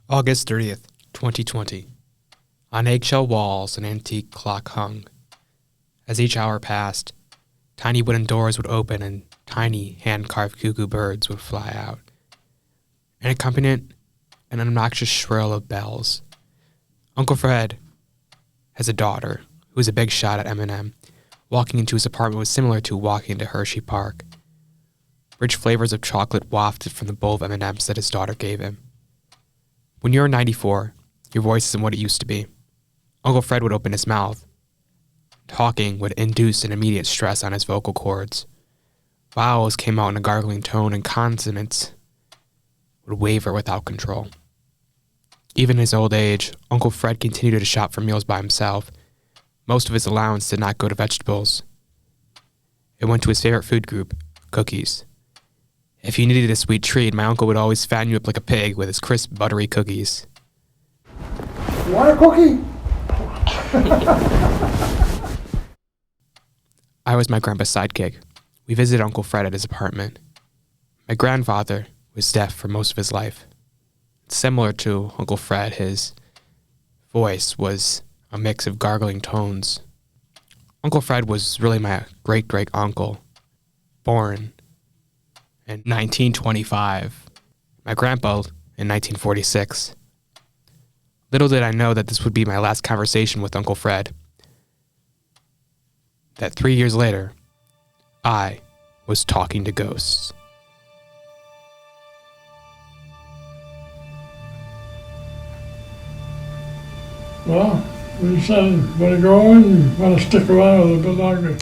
August 30th, 2020. On eggshell walls, an antique clock hung. As each hour passed, tiny wooden doors would open and tiny hand-carved cuckoo birds would fly out. An accompaniment, an obnoxious shrill of bells. Uncle Fred has a daughter who is a big shot at M&M. Walking into his apartment was similar to walking into Hershey Park. Rich flavors of chocolate wafted from the bowl of M&Ms that his daughter gave him. When you're 94, your voice isn't what it used to be. Uncle Fred would open his mouth. Talking would induce an immediate stress on his vocal cords. Vowels came out in a gargling tone, and consonants would waver without control. Even in his old age, Uncle Fred continued to shop for meals by himself. Most of his allowance did not go to vegetables. It went to his favorite food group, cookies. If you needed a sweet treat, my uncle would always fatten you up like a pig with his crisp, buttery cookies. You want a cookie? I was my grandpa's sidekick. We visited Uncle Fred at his apartment. My grandfather was deaf for most of his life. Similar to Uncle Fred, his voice was a mix of gargling tones. Uncle Fred was really my great-great-uncle, born in 1925. My grandpa in 1946. Little did I know that this would be my last conversation with Uncle Fred. That 3 years later, I was talking to ghosts. Well, we said, you want to go in, you want to stick around a little bit longer.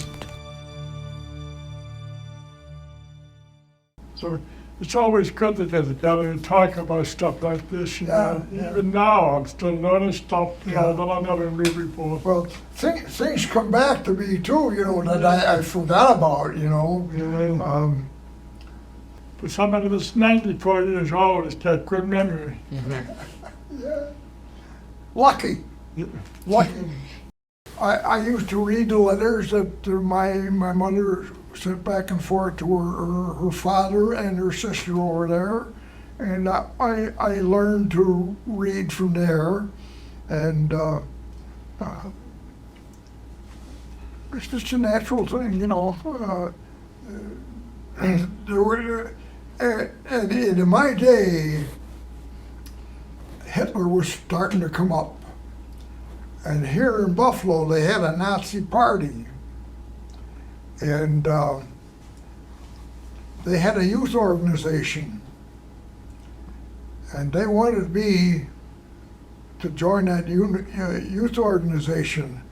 So it's always good to get together and talk about stuff like this, you know. Yeah. Even now, I'm still learning stuff, you know, that I never knew before. Well, things come back to me too, you know, that I forgot about, you know. Yeah. For somebody that's 94 years old, it's got good memory. Yeah. Lucky. Lucky. I used to read the letters that my mother sent back and forth to her father and her sister over there, and I learned to read from there, and it's just a natural thing, you know. There were, and in my day, Hitler was starting to come up. And here in Buffalo, they had a Nazi party. And they had a youth organization. And they wanted me to join that youth organization.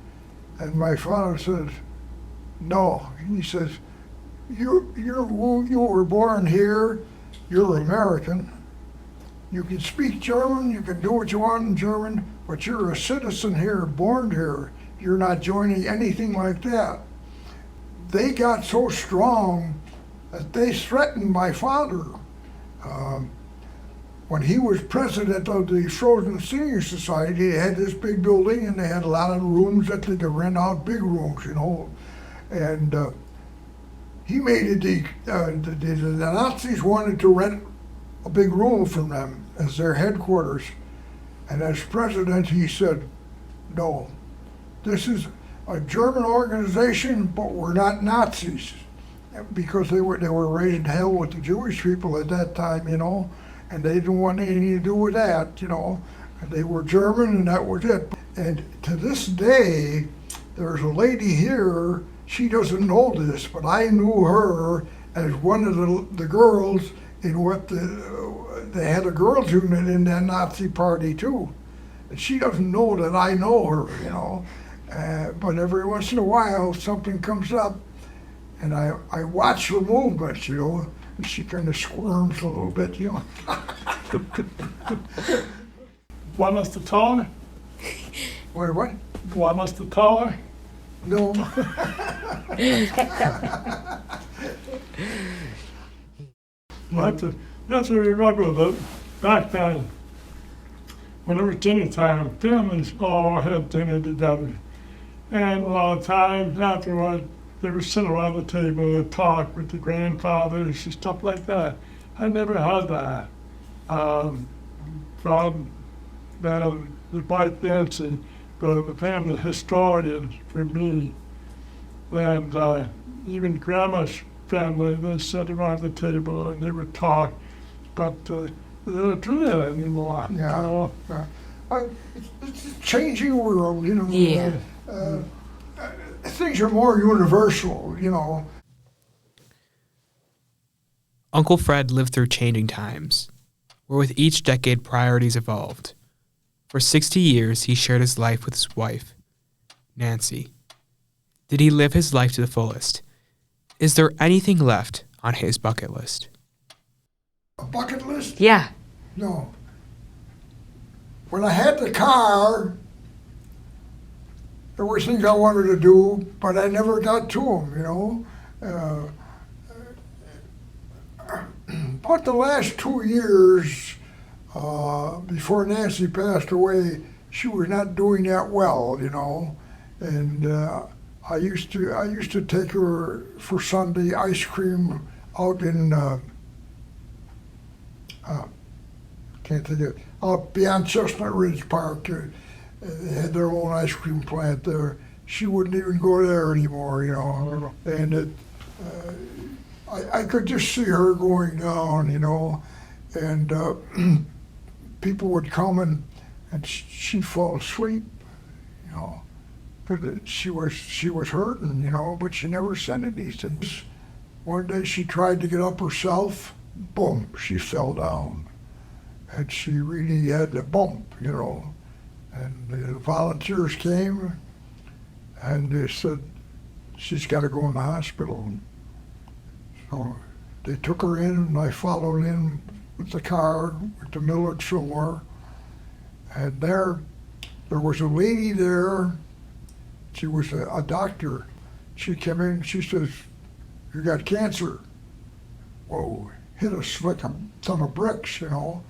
And my father said, no. He says, you were born here, you're American. You can speak German, you can do what you want in German, but you're a citizen here, born here. You're not joining anything like that. They got so strong that they threatened my father. When he was president of the Frozen Senior Society, they had this big building and they had a lot of rooms that they could rent out, big rooms, you know. And he made it, the Nazis wanted to rent a big room from them as their headquarters. And as president, he said, no, this is a German organization, but we're not Nazis. Because they were raised hell with the Jewish people at that time, you know, and they didn't want anything to do with that, you know. And they were German and that was it. And to this day, there's a lady here, she doesn't know this, but I knew her as one of the girls in what they had a girls' unit in that Nazi party too. And she doesn't know that I know her, you know. But every once in a while, something comes up, and I watch her movements, you know, and she kind of squirms a little bit, you know. Want us to tell her? Wait, what? Want us to tell her? No. You have to remember that back then, when it was dinner time, families all had dinner together. And a lot of times afterward, they would sit around the table and talk with the grandfathers and stuff like that. I never had that. From than the wife Nancy, but the family historian for me. And even Grandma's family, they sat around the table and they would talk, but they don't do that anymore. Yeah. You know? It's a changing world, you know. Yeah. Things are more universal, you know. Uncle Fred lived through changing times, where with each decade priorities evolved. For 60 years, he shared his life with his wife, Nancy. Did he live his life to the fullest? Is there anything left on his bucket list? A bucket list? Yeah. No. When I had the car, there were things I wanted to do, but I never got to them, you know. But the last 2 years, before Nancy passed away, she was not doing that well, you know. And I used to take her for Sunday ice cream out in can't think of it, out beyond Chestnut Ridge Park. They had their own ice cream plant there. She wouldn't even go there anymore, you know. And I could just see her going down, you know. And people would come and she'd fall asleep, you know. She was hurting, you know, but she never said anything. One day she tried to get up herself, boom, she fell down. And she really had a bump, you know. And the volunteers came and they said, she's got to go in the hospital. So they took her in and I followed in with the car with the Millard Fillmore. And there was a lady there. She was a doctor. She came in, she says, "You got cancer." Whoa, hit us like a ton of bricks, you know.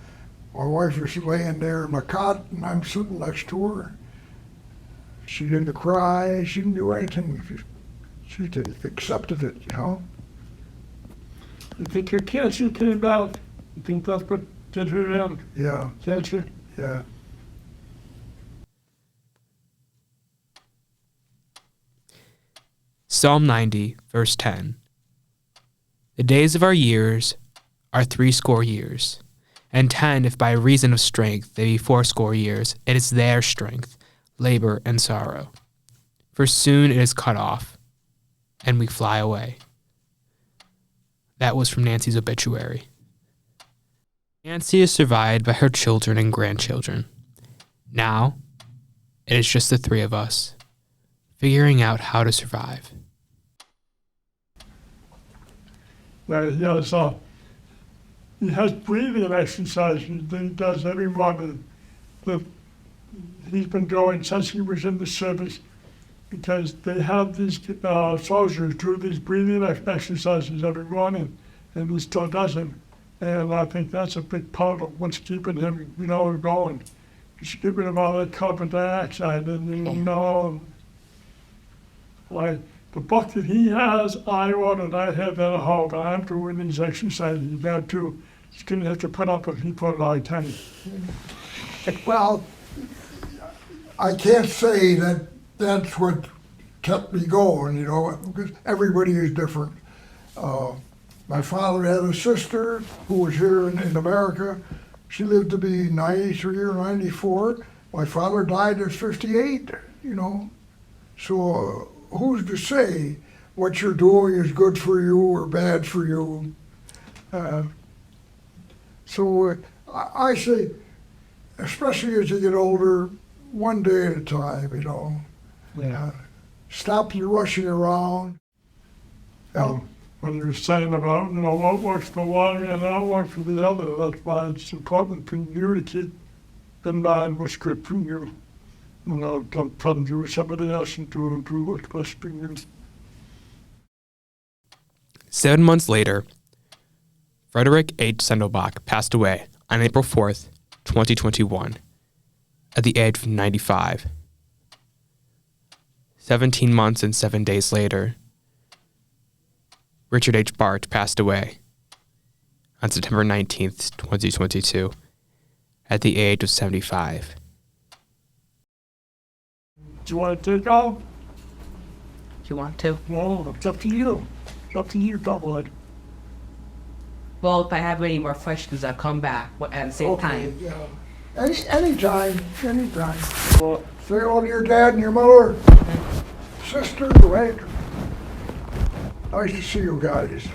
My wife was laying there in the cot and I'm sitting next to her. She didn't cry, she didn't do anything. She just accepted it, you know. You think your cancer came out? You think that's what did her in? Yeah, Cancer? yeah. Psalm 90, verse 10. The days of our years are 80 years, and 10 if by reason of strength they be 80 years, it is their strength, labor, and sorrow. For soon it is cut off, and we fly away. That was from Nancy's obituary. Nancy is survived by her children and grandchildren. Now, it is just the three of us, figuring out how to survive. He has breathing exercises that he does every morning. He's been going since he was in the service because they have these soldiers do these breathing exercises every morning, and he still doesn't. And I think that's a big part of what's keeping him, you know, going. He's keeping him all that carbon dioxide, and you know, like the book that he has, I ordered. I have that at home. I'm doing these exercises now too. He's gonna have to put up with me for a long time. Well, I can't say that that's what kept me going, you know, because everybody is different. My father had a sister who was here in America. She lived to be 93 or 94. My father died at 58, you know. So who's to say what you're doing is good for you or bad for you? So I say, especially as you get older, one day at a time, you know. Yeah. Stop your rushing around. When you're saying about, you know, what works for one and what works for the other, that's why it's important for you to keep in mind what's good for you. You know, don't try to do somebody else and do what's best for you. 7 months later, Frederick H. Sendelbach passed away on April 4th, 2021, at the age of 95. 17 months and 7 days later, Richard H. Bart passed away on September 19th, 2022, at the age of 75. Do you want to take off? You want to? Well, it's up to you. It's up to you, Doublehead. Well, if I have any more questions, I'll come back at the same time. Yeah. Anytime. Well, Say hello to your dad and your mother, sister, right? Nice to see you guys.